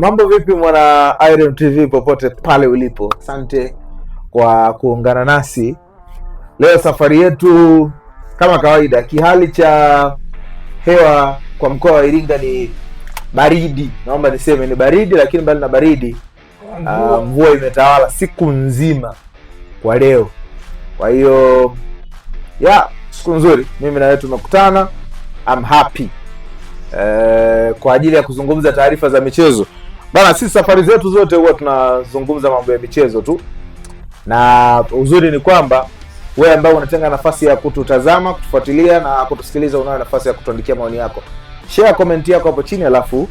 Mambo vipi mwana Iron TV popote pale ulipo. Asante kwa kuungana nasi. Leo safari yetu kama kawaida, kihali cha hewa kwa mkoa wa Iringa ni baridi. Naomba niseme ni baridi, lakini mbali na baridi mvua imetawala siku nzima kwa leo. Kwa hiyo siku nzuri, mimi na wewe tumekutana. I'm happy kwa ajili ya kuzungumza taarifa za michezo. Bana, sisi safari zetu zote huwa tunazungumza mambo ya michezo tu, na uzuri ni kwamba wewe ambao unatenga nafasi ya kututazama, kutufuatilia na kutusikiliza, unayo nafasi ya kutuandikia maoni yako. Share comment yako hapo chini, alafu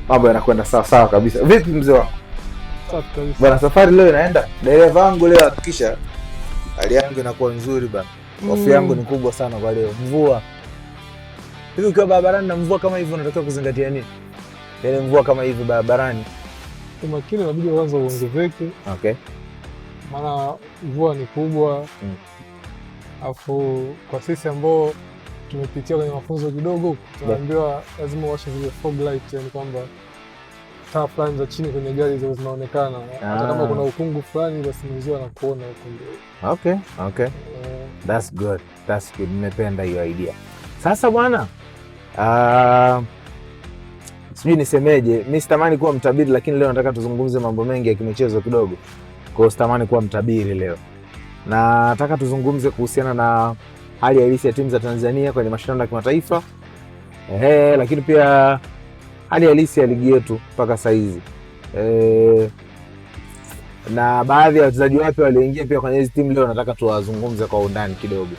mambo yanakwenda sawa sawa kabisa. Vipi mzee wangu? Bana, safari leo inaenda. Dereva wangu leo hakikisha hali yangu inakuwa nzuri bana. Hofu yangu ni kubwa sana kwa leo. Mvua. Hivi ukiwa barabarani na mvua kama hivi unatakiwa kuzingatia nini? Ile mvua kama hivi barabarani, umakini inabidi kwanza uongezeke. Okay. Maana mvua ni kubwa. Afu kwa sisi ambao tumepitia kwenye mafunzo kidogo, tunaambiwa lazima uwashe zile fog light, yani kwamba taa fulani za chini kwenye gari zile zinaonekana. Hata kama kuna ukungu fulani basi mzee anakuona huko ndio. Okay. That's good. Nimependa hiyo idea. Sasa bwana, sijui nisemeje, mimi sitamani kuwa mtabiri, lakini leo nataka tuzungumze mambo mengi ya kimichezo kidogo. Kwa hiyo sitamani kuwa mtabiri leo. Na nataka tuzungumze kuhusiana na hali halisi ya timu za Tanzania kwenye mashindano ya kimataifa. Lakini pia hali halisi ya ligi yetu mpaka saa hizi. Na baadhi ya wachezaji wapya walioingia pia kwenye hizo timu leo nataka tuwazungumze kwa undani kidogo.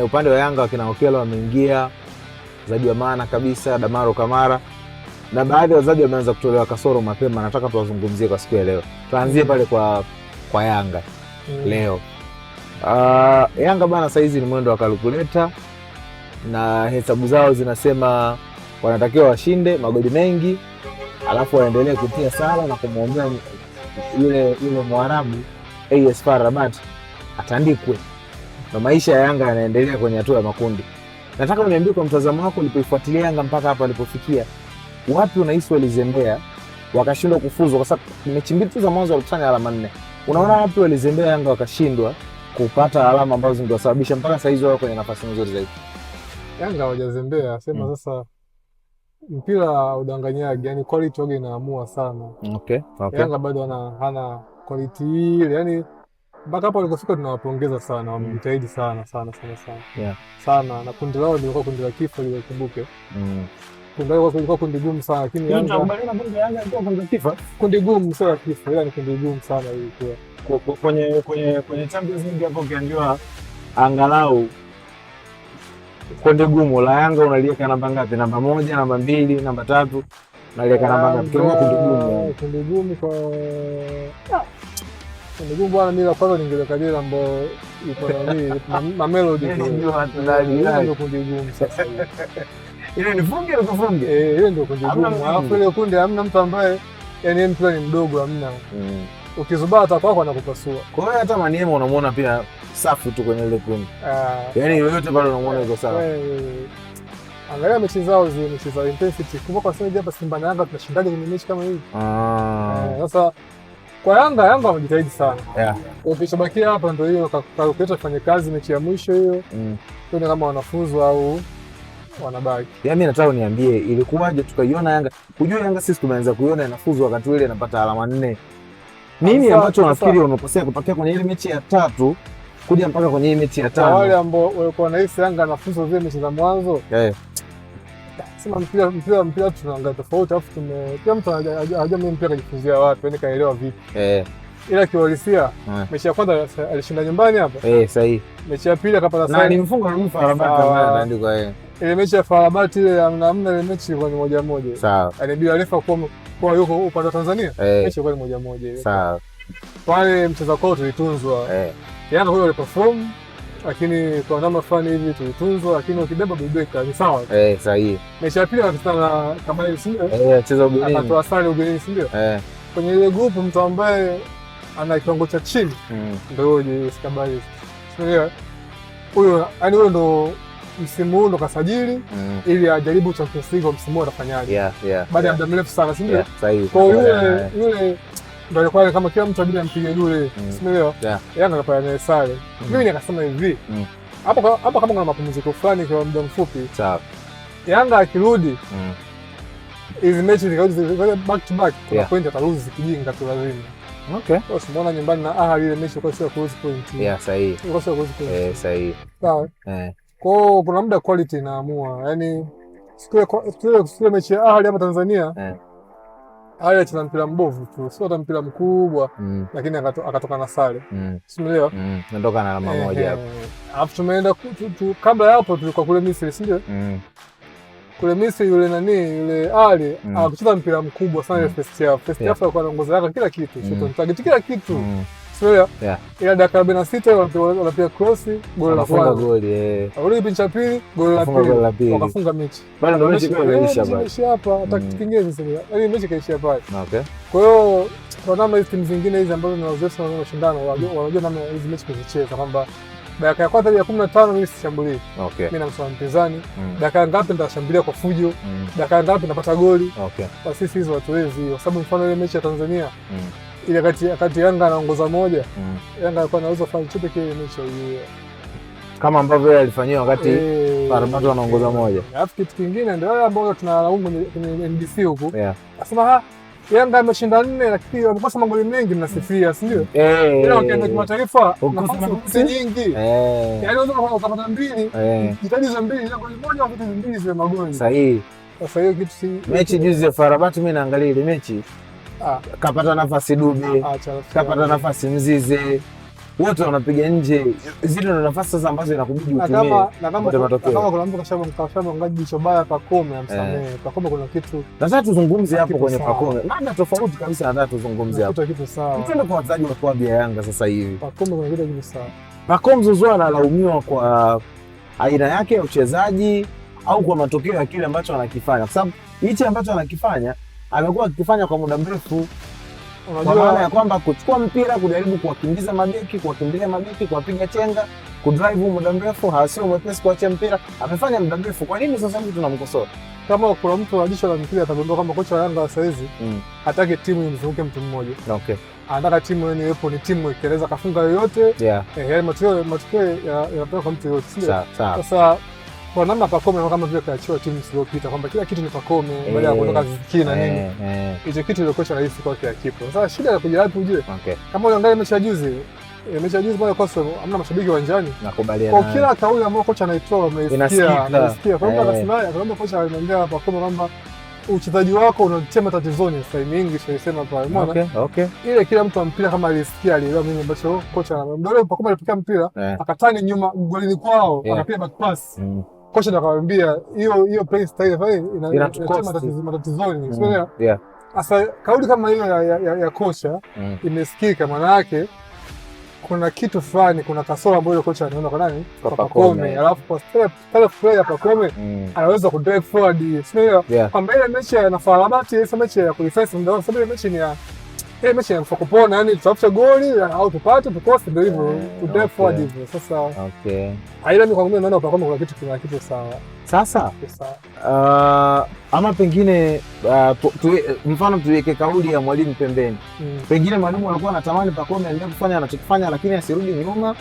Upande wa Yanga wakina Okello wameingia, wachezaji wa maana kabisa, Damaro Kamara, na baadhi ya wachezaji wameanza kutolewa kasoro mapema. Nataka tuwazungumzie kwa siku ya leo. Tuanzie pale kwa Yanga leo. Yanga bana, saa hizi ni mwendo wa kalkuleta na hesabu zao zinasema wanatakiwa washinde magoli mengi, alafu waendelee kutia sala na kumwombea yule Mwarabu AS FAR Rabat atandikwe. Na maisha ya Yanga yanaendelea kwenye hatua ya makundi. Nataka uniambie kwa mtazamo wako, ulipoifuatilia Yanga mpaka hapa alipofikia, wapi unahisi walizembea wakashindwa kufuzu? Kwa sababu mechi mbili tu za mwanzo walikusanya alama 4. Unaona wapi walizembea Yanga wakashindwa kupata alama ambazo zingewasababisha mpaka saa hizo wao kwenye nafasi nzuri zaidi? Yanga hawajazembea, sema sasa mpira udanganyaji, yani quality wage inaamua sana. Okay. Yanga bado hana quality ile, yani mpaka hapo walipofika tunawapongeza sana, wamejitahidi sana. Yeah. Sana, na kundi lao lilikuwa kundi la kifo, likumbuke. Kundi lao lilikuwa kundi gumu sana, lakini Yanga ilikuwa kundi la kifo. Kundi gumu sio la kifo, ila ni kundi gumu sana ilikuwa. Kwenye Champions League hapo ukiambiwa angalau kundi gumu la Yanga unaliweka namba ngapi? Namba 1, namba 2, namba 3, unaliweka namba ngapi? Kundi gumu kwa ndio bwana, mimi la kwanza ningeweka ile ambayo iko na Melody ndio kundi gumu sasa. Ile ni funge au kufunge? Ile ndio kundi gumu. Alafu ile kundi hamna mtu ambaye yani mpira ni mdogo, hamna. Ukizubaa atakwako anakupasua. Kwa hiyo hata Maniema unamuona pia safu tu kwenye ile kundi. Yaani yoyote pale unamuona yuko sawa. Angalia mechi zao zile, mechi za intensity. Kumbuka sasa hapa Simba na Yanga tunashindaje kwenye mechi kama hii? Sasa kwa Yanga wamejitahidi sana. Ukishabakia hapa ndio hiyo kalkuleta fanye kazi mechi ya mwisho hiyo. Tuone kama wanafuzu au wanabaki. Mimi nataka uniambie ilikuwaje tukaiona Yanga. Kujua Yanga sisi tumeanza kuiona inafuzu wakati ile inapata alama 4. Nini ambacho unafikiri wamekosea kutokea kwenye ile mechi ya 3 kuja mpaka kwenye ile mechi ya 5? Wale ambao walikuwa na hisi Yanga anafuzu zile mechi za mwanzo. Sema mpira tunaangalia tofauti, afu pia mtu hajua mimi mpira kajifunzia wapi, yani kaelewa vipi. Ila kiuhalisia mechi ya kwanza alishinda nyumbani hapa. Sahihi. Mechi ya pili akapata sare. Na alimfunga na FAR Rabat kama anaandika ile mechi ya FAR Rabat ile hamna ile mechi kwa 1-1. Sawa. Yaani bila refa kwa yuko upande wa Tanzania. Mechi kwa 1-1 ile. Sawa. Pale mchezo kwao tulitunzwa. Yanga huyo aliperform, lakini kwa namna fulani hivi tulitunzwa, lakini ukibeba bebeka ni sawa. Sahihi. Mechi ya pili akakutana kama ile Simba. Cheza ugenini. Akatoa sare ugenini, si ndio? Kwenye ile group mtu ambaye ana kiwango cha chini ndio Skabali. Sio huyo, yani huyo ndo msimu huu ndo kasajili ili ajaribu Champions League msimu huu atafanyaje. Baada ya muda mrefu sana, si ndio? Sahihi. Kwa yule ndio alikuwa kama kila mtu abidi ampige yule, umeelewa? Yanga kapata naye sare. Mimi nikasema hivi. Hapa kama kuna mapumziko fulani kwa muda mfupi. Sawa. Yanga akirudi hizi mechi zikawa back to back, kuna point ataruzi zikijinga tu lazima. Okay. Kwa sababu nyumbani na Ahly ile mechi kwa sio close point. Sahihi. Kwa sio close point. Sahihi. Sawa. Kwa kuna muda quality inaamua. Yaani siku mechi ya Ahly hapa Tanzania. Ahly alicheza mpira mbovu tu, sio hata mpira mkubwa, lakini akatoka na sare. Umeelewa? Ndoka na alama moja hapo. Alafu tumeenda kabla hapo tulikuwa kule Misri, si ndio? Kule Misri yule Ahly akucheza mpira mkubwa sana ile first half. First half alikuwa anaongoza yake kila kitu, shot target kila kitu. Umeelewa? Ila dakika 46 wanapiga cross, goli la kwanza. Goli kipindi cha pili, goli la pili. Wakafunga mechi. Bado ndio mechi imeisha bado. Mechi hapa hata kitu kingine sasa. Yaani mechi kaishia pale. Okay. Kwa hiyo kwa namna hizi timu zingine hizi ambazo ni wazoefu na mashindano wanajua namna hizi mechi kuzicheza kwamba dakika ya kwanza ya 15 mimi sishambulii. Okay. Mimi namsoma mpinzani. Dakika ngapi nitashambulia kwa fujo? Dakika ngapi napata goli? Okay. Kwa sisi hizo hatuwezi, kwa sababu mfano ile mechi ya Tanzania ile kati Yanga anaongoza moja, Yanga alikuwa anaweza kufanya chochote kile mechi hiyo. Kama ambavyo yeye alifanyia wakati Paramato anaongoza moja. Alafu kitu kingine ndio wale ambao tunalaumu kwenye NBC huko. Nasema Yanga ameshinda 4 lakini wamekosa magoli mengi mnasifia, si ndio? Ila ukienda kimataifa nafasi nyingi. Yaani unaweza kupata 2, jitahidi za 2 na goli moja au 2 zile magoli. Sahihi. Sasa hiyo kitu si mechi juzi ya Farabat, mimi naangalia ile mechi. Kapata nafasi Dube, kapata nafasi Mzize. Wote wanapiga nje. Zile ndo nafasi sasa ambazo inakubidi utumie. Na kama kuna mtu kashamwangaji jicho baya Pacome amsamehe. Pacome kuna kitu. Nataka tuzungumzie hapo kwenye Pacome. Maana tofauti kabisa, nataka tuzungumzie hapo. Kitu sawa. Mtendo kwa wachezaji wa klabu ya Yanga sasa hivi. Pacome kuna kitu sawa. Pacome Zouzoua analaumiwa kwa aina yake ya uchezaji au kwa matokeo ya kile ambacho anakifanya. Kwa sababu hichi ambacho anakifanya amekuwa akifanya kwa muda mrefu. Kwa maana ya kwamba kuchukua mpira, kujaribu kuwakimbiza mabeki, kuwakimbilia mabeki, kuwapiga chenga, kudrive muda mrefu, hasio mwepesi kuachia mpira, amefanya muda mrefu. Kwa nini sasa hivi tunamkosoa? Kama kuna mtu anajisha la mpira atagundua kwamba kocha wa Yanga sasa hizi hataki timu imzunguke mtu mmoja. Okay. Anataka timu yenye ipo ni timu ikieleza kafunga yoyote. Matokeo yanatoka kwa mtu yoyote. Sasa kwa namna Pacome kama vile kaachiwa timu iliyopita kwamba kila kitu ni Pacome baada ya kuondoka Ziki na nini. Hicho kitu ile kocha rahisi kwa kiakipo. Sasa shida ya kuja wapi ujue? Kama unaangalia mechi ya juzi bado kosa hamna mashabiki uwanjani. Nakubaliana. Kwa kila kauli ambayo kocha anaitoa umeisikia. Kwa hiyo akasema kocha anamwambia Pacome kwamba uchezaji wako unatia matatizoni sasa mingi tunasema pale. Umeona? Okay. Ile kila mtu mpira kama alisikia alielewa mimi ambacho kocha anamwambia. Ndio Pacome alipika mpira akatani nyuma golini kwao akapiga back pass. Kocha akamwambia hiyo play style pale inatia matatizoni. Umeelewa? Sasa kauli kama hiyo ya kocha imesikika, maana yake kuna kitu fulani, kuna kasoro ambayo kocha anaona kwa nani? Kwa Pacome. Alafu kwa style player Pacome anaweza ku drive forward. Sio kwamba ile mechi ya Farabat, ile mechi ya defense ndio sababu ile mechi ni ya ile mechi ya mfokopona, yani tutafute goli au tupate tukose, ndio hivyo ku drive forward hivyo. Sasa aila mimi kwa mimi naona Pacome kuna kitu sawa. Sasa ama pengine mfano tuweke kauli ya mwalimu pembeni. Pengine mwalimu alikuwa anatamani Pacome aendelee kufanya anachokifanya lakini asirudi nyuma.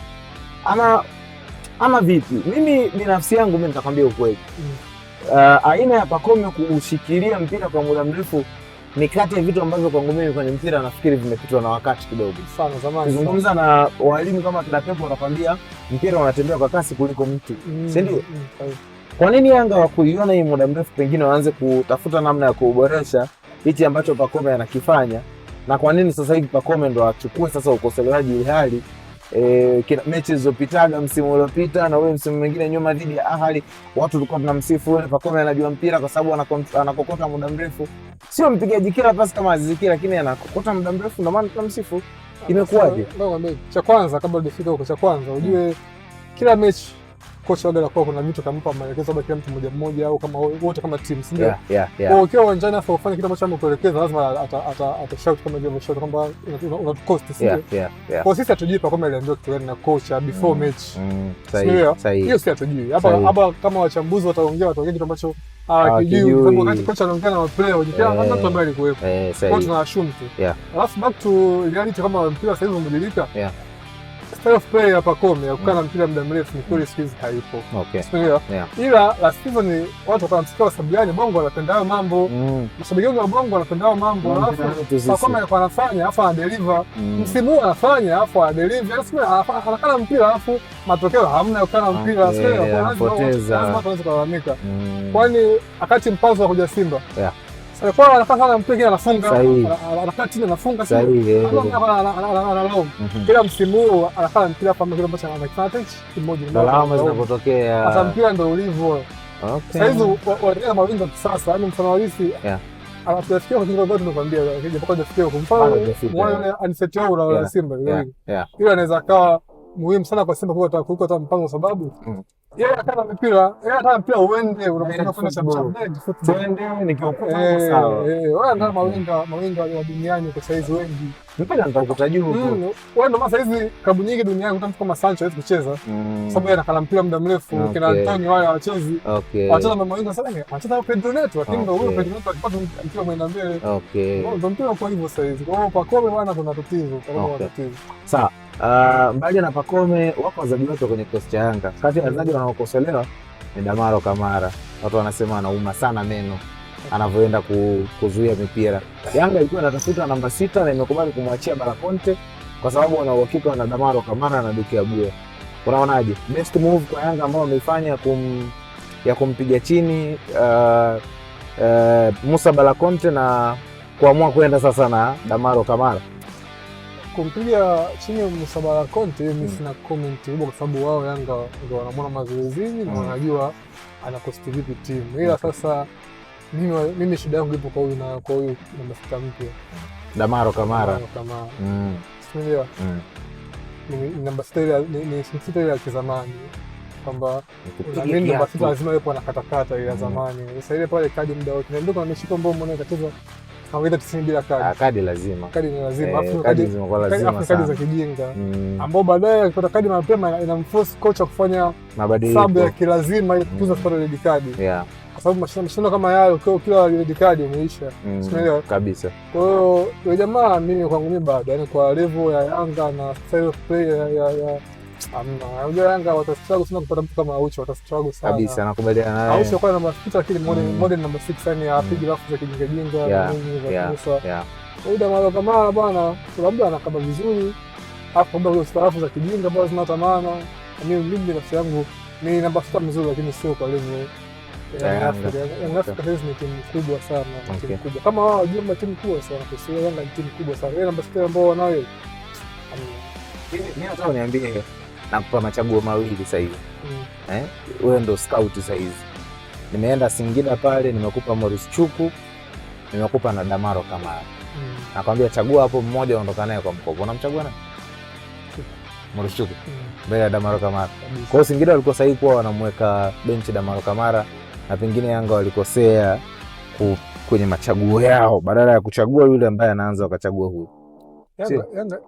Ama vipi? Mimi binafsi yangu mimi nitakwambia ukweli. Aina ya Pacome kushikilia mpira kwa muda mrefu ni kati ya vitu ambavyo kwangu mimi kwenye mpira nafikiri vimepitwa na wakati kidogo sana zamani. Kuzungumza na walimu kama kina Pepo wanakwambia mpira unatembea kwa kasi kuliko mtu. Si ndio? Kwa nini Yanga wakuiona hii muda mrefu pengine waanze kutafuta namna ya kuboresha hichi ambacho Pacome anakifanya? Na kwa nini sasa hivi Pacome ndo achukue sasa ukosolewaji, ile hali mechi zilizopitaga msimu uliopita na ule msimu mwingine nyuma dhidi ya Ahly watu walikuwa tunamsifu yule Pacome anajua mpira kwa sababu anakokota muda mrefu. Sio mpigaji kila pasi kama Aziz Ki, lakini anakokota muda mrefu ndio maana tunamsifu. Imekuwaje? Cha kwanza kabla hujafika huko, cha kwanza ujue kila mechi kocha waga anakuwa kuna vitu kampa maelekezo labda kila mtu mmoja mmoja au kama wote kama team, si ndio? Kwa ukiwa uwanjani afa ufanye kitu ambacho amekuelekeza, lazima atashout kama vile ameshout kwamba unatukosti, si ndio? Kwa sisi hatujui kama aliambiwa kitu gani na kocha before match. Sahihi. Hiyo si hatujui. Hapa kama wachambuzi wataongea kitu ambacho hawakijui, kwa wakati kocha anaongea na player wajikana hata mtu ambaye alikuwepo. Kwa tuna-assume tu. Alafu back to reality, kama mpira sasa hivi umebadilika. Style of play hapa Pacome ya kukaa na mpira muda mrefu ni kweli siku hizi haipo. Ila last season ni watu wakamsikia sababu gani Bongo wanapenda hayo mambo. Mashabiki wa Bongo wanapenda hayo mambo. Alafu Pacome alikuwa anafanya alafu anadeliver. Msimu huu anafanya alafu anadeliver. Anakana mpira alafu matokeo hamna ya kukana mpira. Anapoteza. Lazima tuanze kulalamika. Kwani wakati mpanzo wa kuja Simba. Sasa kwa anafanya sana mpira anafunga, anakaa chini anafunga sana. Analaumu. Kila msimu huu anafanya mpira kama kile ambacho anafanya kimoja. Alama zinapotokea. Hata mpira ndio ulivyo. Sasa hizo wanaenda mawinga kisasa, yani mfano halisi. Anafikia kwa kitu tumekwambia, akija mpaka kufikia kwa mfano wale aniseti wao na Simba. Hiyo anaweza kawa muhimu sana kwa Simba kuliko hata mpango, sababu yeye hata mpira uende unapokwenda kwenda Champions League nikiukuta sawa. Wewe ndio mawinga wa duniani kwa saizi wengi. Mpira nitakuta juu huko. Wewe ndio saizi klabu nyingi duniani kama kama Sancho hawezi kucheza. Sababu yeye anakala mpira muda mrefu, kina Antonio wale hawachezi. Wacheza na mawinga sana, anacheza Pedro Neto, lakini ndio huyo Pedro Neto akipata mpira mwenda mbele. Ndio mpira kwa hivyo saizi. Kwa hiyo Pacome bwana kuna tatizo, kuna tatizo. Sawa. Mbali na Pacome wako wazaji wetu kwenye kikosi cha Yanga. Kati ya wazaji wanaokosolewa ni Damaro Kamara. Watu wanasema anauma sana meno anavyoenda kuzuia mipira. Yanga ilikuwa inatafuta namba 6 na imekubali kumwachia Balakonte kwa sababu wana uhakika na Damaro Kamara na Duke Abuya. Unaonaje? Best move kwa Yanga ambao wameifanya ya kumpiga chini Musa Balakonte na kuamua kwenda sasa na Damaro Kamara. Kumpiga chini Musa Balakonte mimi sina comment kubwa, kwa sababu wao Yanga ndio wanamwona mazoezini na wanajua anakosti vipi timu. Ila sasa mimi shida yangu ipo kwa huyu namba 6 mpya Damaro Kamara. Sio ni namba 6 ni 6 ya kizamani, kwamba mimi namba 6 lazima ipo na katakata ya zamani. Sasa ile pale kadi muda wote ndio kuna mshiko mbao mmoja kacheza kawaida 90 bila kadi. Kadi lazima. Kadi ni lazima. Afu kadi zimekuwa lazima sana. Kadi za kijinga. Ambao baadaye akipata kadi mapema inamforce kocha kufanya mabadiliko sababu ya kilazima ili kutunza story red kadi. Kwa sababu mashindano kama yale kila red kadi umeisha. Umeelewa kabisa. Kwa hiyo yule jamaa mimi kwangu mimi bado, yani kwa level ya Yanga na style of play ya unajua Yanga watastruggle sana kupata mtu kama Aucho, watastruggle sana kabisa. Nakubaliana naye. Aucho kwa namba 6 lakini modern namba 6 yani apige rafu za kijinga na nini za kusa. Huyu Damaro Kamara bwana labda anakaba vizuri, hapo ndio hizo rafu za kijinga bwana zinatamana. Mimi nafsi yangu ni namba 6 mzuri, lakini sio kwa level ya Afrika. Hizi ni timu kubwa sana, timu kubwa kama wao jumla timu kubwa sana, kwa sababu Yanga ni timu kubwa sana. Yeye namba 6 ambao wanayo mimi nataka niambie nakupa machaguo mawili sasa hivi. Wewe ndo scout sasa hivi. Nimeenda Singida pale, nimekupa Morris Chuku, nimekupa na Damaro Kamara. Nakwambia chagua hapo mmoja uondoka naye kwa mkopo. Unamchagua nani? Morris Chuku. Mbele ya Damaro Kamara. Kwa hiyo Singida walikuwa sahihi kwa wanamweka benchi Damaro Kamara, na pengine Yanga walikosea kwenye machaguo yao, badala ya kuchagua yule ambaye anaanza wakachagua huyu.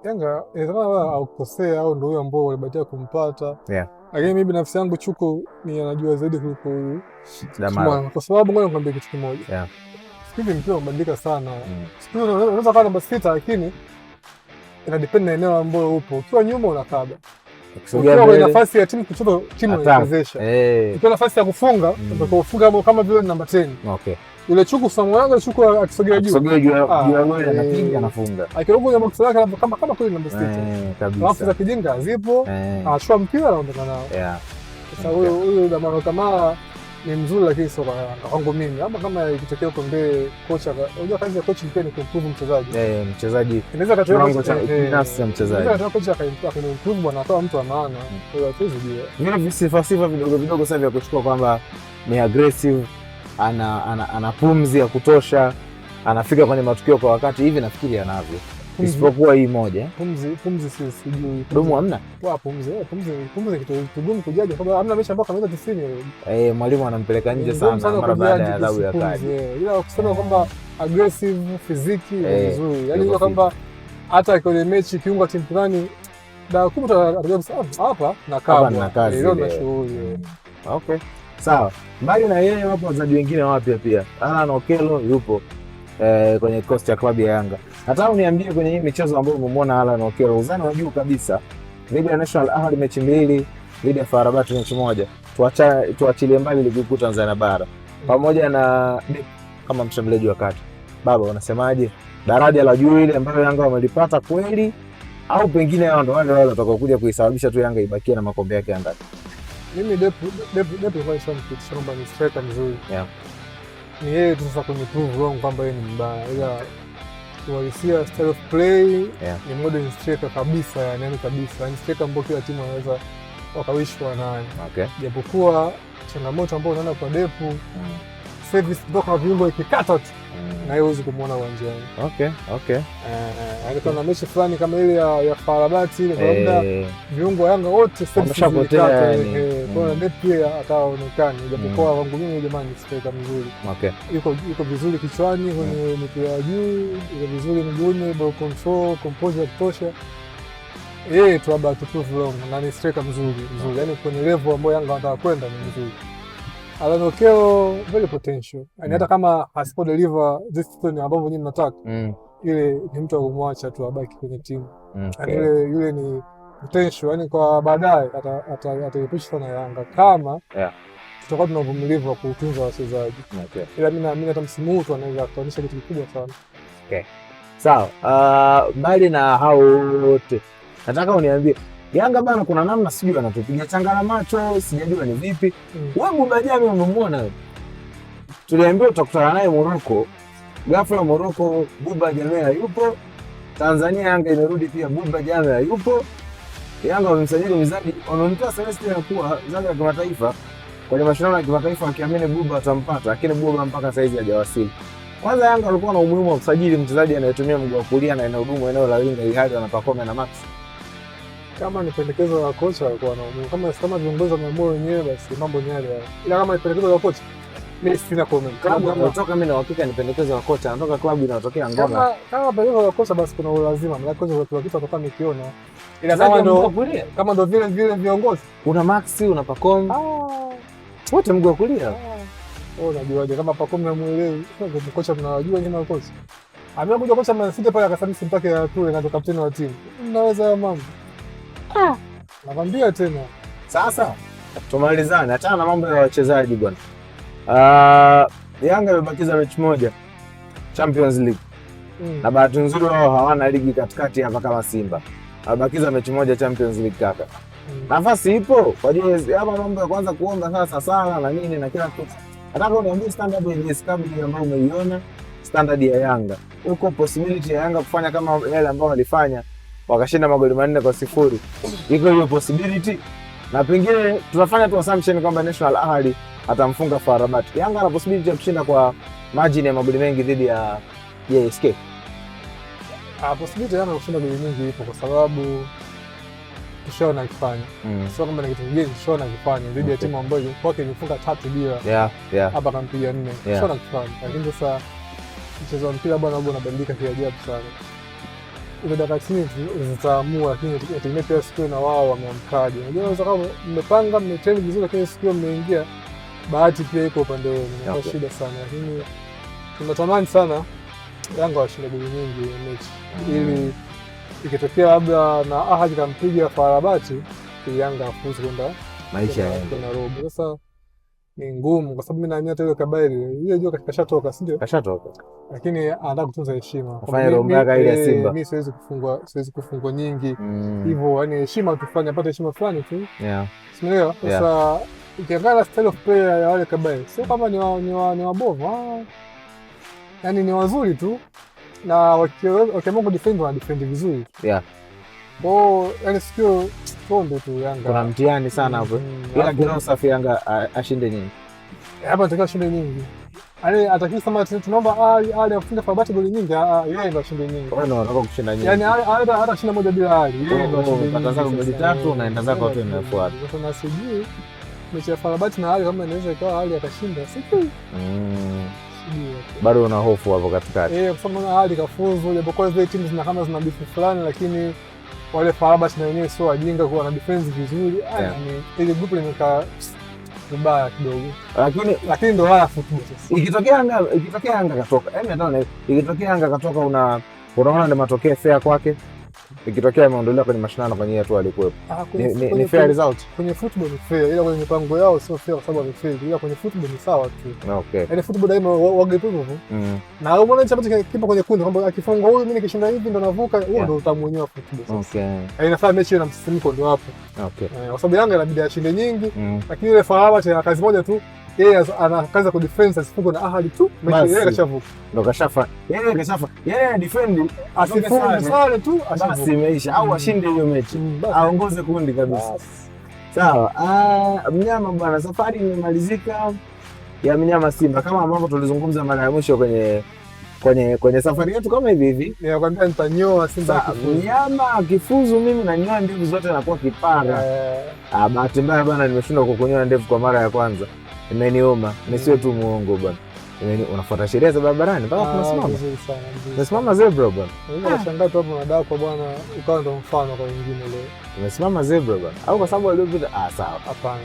Yanga inaweza aukosea au ndio huyo ambao walibatia kumpata. Lakini mimi binafsi yangu Chuku ni anajua zaidi kuliko huyu Damaro, kwa sababu ngoja nikwambie kitu kimoja. Siku hizi mpira umebadilika sana. Siku hizi unaweza kuwa namba 6 lakini ina depend na eneo ambalo upo. Ukiwa nyuma unakaba. Ukiwa kwenye nafasi ya timu kucheza timu inawezesha. Ukiwa nafasi ya kufunga utakuwa ufunga kama vile namba 10. Yule Chuku Samuel Chuku akisogea juu. Akisogea juu yule anapiga anafunga. Akiruka kwenye box lake kama kweli namba 6. Kabisa. Alafu za kijinga zipo. Anachukua mpira anaondoka nao. Sasa huyo Damaro Kamara ni mzuri lakini sio kwangu mimi. Ama kama ikitokea huko mbele kocha, unajua kazi ya coach pia ni kuimprove mchezaji. Mchezaji. Inaweza katoa binafsi ya mchezaji. Inaweza katoa kocha akaimprove bwana, atoa mtu wa maana. Kwa hiyo hatuwezi jua. Mimi sifa vidogo sasa vya kuchukua kwamba ni aggressive, ana pumzi ya kutosha, anafika kwenye matukio kwa wakati hivi, nafikiri anavyo. isipokuwa hii moja. Pumzi sijui. Dumu hamna? Kwa pumzi ni kitu kigumu kujaji kwa sababu hamna mechi ambayo kamaliza 90. Mwalimu anampeleka nje sana mara baada ya adhabu ya kadi. Ila kusema kwamba aggressive physique ni nzuri. Yaani kwa kwamba hata kwenye mechi kiungo timu fulani da kumta atajua hapa na kama leo na shughuli. Okay. Sawa. Mbali na yeye wapo wachezaji wengine wapya pia. Alan Okello yupo kwenye kikosi cha klabu ya Yanga. Nataka uniambie kwenye hii michezo ambayo umemwona Alan Okello, uzani wa juu kabisa. Dhidi ya National Ahli mechi 2, dhidi ya FAR Rabat mechi 1. Tuachilie mbali ligi kuu Tanzania bara. Pamoja na kama mshambuliaji wa kati. Baba unasemaje? Daraja la juu ile ambayo Yanga wamelipata kweli au pengine hao ndo wale watakaokuja kuisababisha tu Yanga ibakie na makombe yake ya ndani? Mimi Depu kwa sababu kitu kwamba ni striker mzuri. Ni yeye tu sasa kwenye prove wrong kwamba yeye ni mbaya. Ila kuhalisia style of play ni modern striker kabisa, yani kabisa. Ni striker ambaye kila timu inaweza wakawishwa naye. Okay. Japokuwa changamoto ambayo unaona kwa Depu service kutoka viungo ikikata tu na yeye huwezi kumuona uwanjani. Okay. Kuna mechi fulani kama ile ya FAR Rabat ile kwa muda viungo wa Yanga wote service zikikata kwa Depu pia ataonekana. Japokuwa wangu mimi jamani striker mzuri. Okay. Yuko vizuri kichwani kwenye mpira wa juu, yuko vizuri mguuni, ball control, composure ya kutosha. Tu aba to prove wrong na ni striker mzuri. Yaani kwenye level ambayo Yanga wanataka kwenda ni mzuri. Alan Okello very potential. Yaani hata kama asipo deliver this season ambavyo nyinyi mnataka. Ile ni mtu wa kumwacha tu abaki kwenye timu. Yaani yule ni potential. Yaani kwa baadaye ataipush sana Yanga kama tutakuwa tuna uvumilivu wa kutunza wachezaji. Ila mimi naamini hata msimu huu anaweza kuonyesha kitu kikubwa sana. Okay. Sawa. Mbali na hao wote nataka uniambie Yanga bana, kuna namna sijui anatupiga changala macho, sijajua ni vipi. Wewe Buba Jammeh umemwona wewe? Tuliambiwa tutakutana naye Morocco. Ghafla Morocco Buba Jammeh hayupo. Tanzania Yanga imerudi pia Buba Jammeh hayupo. Yanga wamemsajili mchezaji, wamemtoa Celestine kuwa mchezaji wa kimataifa kwenye mashindano ya kimataifa akiamini Buba atampata, lakini Buba mpaka saizi hajawasili. Kwanza Yanga walikuwa na umuhimu wa kusajili mchezaji anayetumia mguu wa kulia na anahudumu eneo la winga ili ana Pacome na Max. Kama ni pendekezo la kocha alikuwa na umuhimu. Kama viongozi wameamua wenyewe basi mambo ni yale. Ila kama ni pendekezo la kocha mimi sina comment. Klabu anatoka, mimi na uhakika ni pendekezo la kocha, anatoka klabu inatokea Ngoma. Kama pendekezo la kocha basi kuna ulazima, maana kocha kwa kitu atakuwa amekiona. Ila kama ndo vile viongozi, una Max, una Pacome. Wote mguu wa kulia. Unajuaje kama Pacome namuelewi? Kwa kocha mnawajua nyinyi na kocha. Amekuja kocha Man City pale akasema simpake ya Toure na ndo kapteni wa timu. Mnaweza mambo. Nakwambia tena. Sasa tumalizane hata na mambo ya wachezaji bwana. Yanga imebakiza mechi moja Champions League. Na bahati nzuri wao hawana ligi katikati hapa kama Simba. Wamebakiza mechi moja Champions League kaka. Nafasi ipo kwa ajili hapa mambo ya kwanza kuomba sasa sana na nini na kila kitu. Nataka uniambie standard ya JS Kabylie ambayo umeiona, standard ya Yanga. Uko possibility ya Yanga kufanya kama yale ambao walifanya wakashinda magoli 4-0. Iko hiyo possibility? Na pengine tunafanya tu assumption kwamba National Ahli atamfunga FAR Rabat. Yanga ana possibility ya kushinda kwa margin ya magoli mengi dhidi ya JSK. Possibility ya Yanga kushinda magoli mengi ipo kwa sababu tushaona akifanya. Sio kama ni kitu kingine, tushaona akifanya dhidi ya timu ambayo kwake imefunga 3-0. Hapa kampiga 4. Tushaona akifanya. Lakini sasa mchezo wa mpira bwana unabadilika kiajabu sana. Ile dakika 90 zitaamua, lakini inategemea pia siku na wao wameamkaje. Unajua kama mmepanga mmetrain vizuri, lakini siku mmeingia bahati pia iko upande wenu. Ni shida sana, lakini tunatamani sana Yanga washinde goli nyingi mechi ili ikitokea labda na Ahadi kampiga FAR Rabat ili Yanga afuzu kwenda maisha yake na robo. Sasa ni ngumu kwa sababu mimi naamini hata ile Kabylie ile jua kashatoka, si ndio? Kashatoka. Lakini anataka kutunza heshima. Fanya rombaga ile ya Simba. Mimi siwezi kufungwa nyingi. Hivyo yani heshima tufanye, apate heshima fulani tu. Umeelewa? Sasa ukiangalia style of play ya wale Kabylie, sio kama ni wabovu. Yaani ni wazuri tu na wakiamua kudefend wana defend vizuri. Yani sikio pombe tu Yanga. Kuna mtihani sana hapo. Ila kila safi Yanga ashinde nini? Hapa nataka ashinde nyingi. Yaani atakiwa kama tunaomba Ali afunge Fenerbahce goli nyingi, yeye ndo ashinde nyingi. Kwa nini unataka kushinda nyingi? Yaani hata shinda moja bila Ali, yeye ndo ashinde nyingi. Pata zako goli 3 unaenda zako watu wanafuata. Sasa na sijui mechi ya Fenerbahce na Ali kama inaweza ikawa Ali atashinda, sijui. Bado una hofu hapo katikati. Kwa sababu Ali kafuzu, japokuwa zile timu zina kama zina bifu fulani, lakini wale Fenerbahce na wenyewe sio wajinga, kwa na defense vizuri. Yaani ile group limekaa vibaya kidogo, lakini ndo haya football sasa. Ikitokea Yanga katoka, hata ikitokea Yanga katoka, unaona ndio matokeo fair kwake. Ikitokea ameondolewa kwenye mashindano kwenye tu alikuwepo, ni fair result. Kwenye football ni fair, ila kwenye mipango yao sio fair, kwa sababu wamefail. Ila kwenye football ni sawa tu. Okay, yaani football daima wagepo hivyo. Na umeona chama kipo kwenye kundi kwamba akifunga huyu mimi nikishinda hivi ndo navuka, huo ndo utamu wenyewe wa football sasa. Okay, inafaa mechi na msisimko ndo hapo. Okay, kwa sababu Yanga inabidi ashinde nyingi, lakini ile Fenerbahce ana kazi moja tu, yeye ana kazi ya kudefense, asifunge na Ahadi tu, mechi yeye kashavuka, ndo kashafa yeye defend, asifunge sare tu basi imeisha, au ashinde hiyo mechi aongoze kundi kabisa. Sawa. Mnyama bwana, safari imemalizika ya mnyama Simba, kama ambavyo tulizungumza mara ya mwisho kwenye safari yetu kama hivi. Nakwambia nitanyoa Simba mnyama akifuzu, mimi nanyoa ndevu zote nakuwa kipara. Bahati mbaya bwana, nimeshindwa kukunyoa ndevu kwa mara ya kwanza, imeniuma. Nisiwe tu muongo bwana, unafuata sheria za barabarani mpaka tunasimama. Tunasimama zebra bwana. Unashangaa tu hapo unadai kwa bwana, ukawa ndo mfano kwa wengine leo. Tunasimama zebra bwana. Au kwa sababu waliopita sawa. Hapana.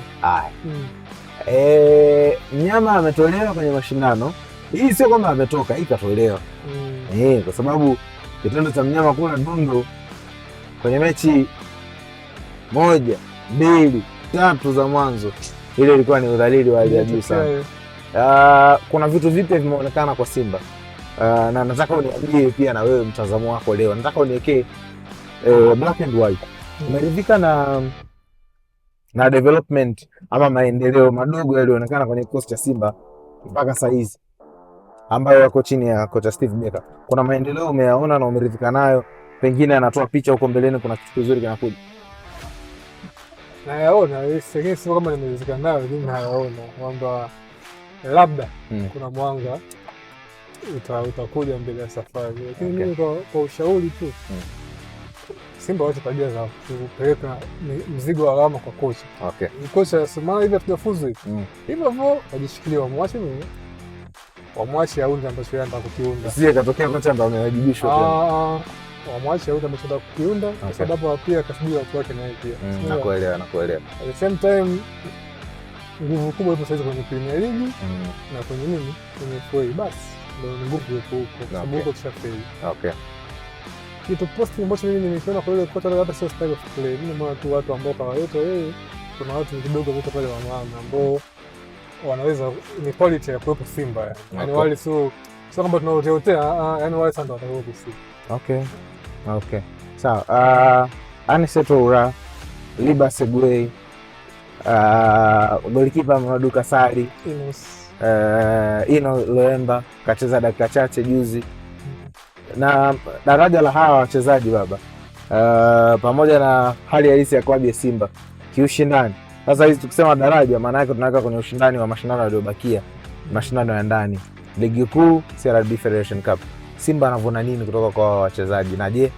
Mnyama ametolewa kwenye mashindano. Hii sio kwamba ametoka, hii katolewa. Kwa sababu kitendo cha mnyama kula dundu kwenye mechi 1, 2, 3 za mwanzo, ile ilikuwa ni udhalili wa hali ya juu sana. Kuna vitu vipya vimeonekana kwa Simba, na nataka uniambie pia na wewe mtazamo wako leo. Nataka uniwekee black and white. Umeridhika na development ama maendeleo madogo yalioonekana kwenye kikosi cha Simba mpaka saa hizi ambayo yako chini ya kocha Steve Barker? Kuna maendeleo umeyaona na umeridhika nayo? Pengine anatoa picha huko mbeleni kuna kitu kizuri kinakuja. Nayaona, sio kama nimeridhika nayo, lakini nayaona kwamba labda kuna mwanga utakuja mbele ya safari, lakini mimi kwa ushauri tu, Simba wote tabia za kupeleka mzigo wa alama kwa kocha. Okay, kocha anasema hivi hatujafuzu hivyo, wajishikilie, wamwache aunde ambacho yeye anataka kukiunda. Sije katokea kocha ndo amewajibishwa tena. Wamwache aunde ambacho anataka kukiunda, kwa sababu pia kasubiri watu wake naye pia. Nakuelewa. At the same time nguvu kubwa ipo sasa kwenye Premier League na kwenye FA, basi ndio nguvu ipo huko, sababu huko tushafeli. Okay, kitu positive ambacho mimi nimekiona kwa ile kocha, hata sio style of play. Mimi nimeona tu watu ambao kawaita kuna watu kidogo vitu pale wa maana ambao wanaweza ni quality ya kuwepo Simba, yani wale sio kama tunaoteotea, yani wale sasa ndio watakuwepo Simba. Okay, sawa. Aniseto Ura, Liba Segway, golikipa Maduka Sari, Ino Loemba kacheza dakika chache juzi, na daraja la hawa wachezaji baba, pamoja na hali halisi ya klabu ya Simba kiushindani. Sasa hizi tukisema daraja, maana yake tunaweka kwenye ushindani wa mashindano yaliyobakia, mashindano ya ndani, ligi kuu, CRDB Federation Cup. Simba anavuna nini kutoka kwa wachezaji? Na je,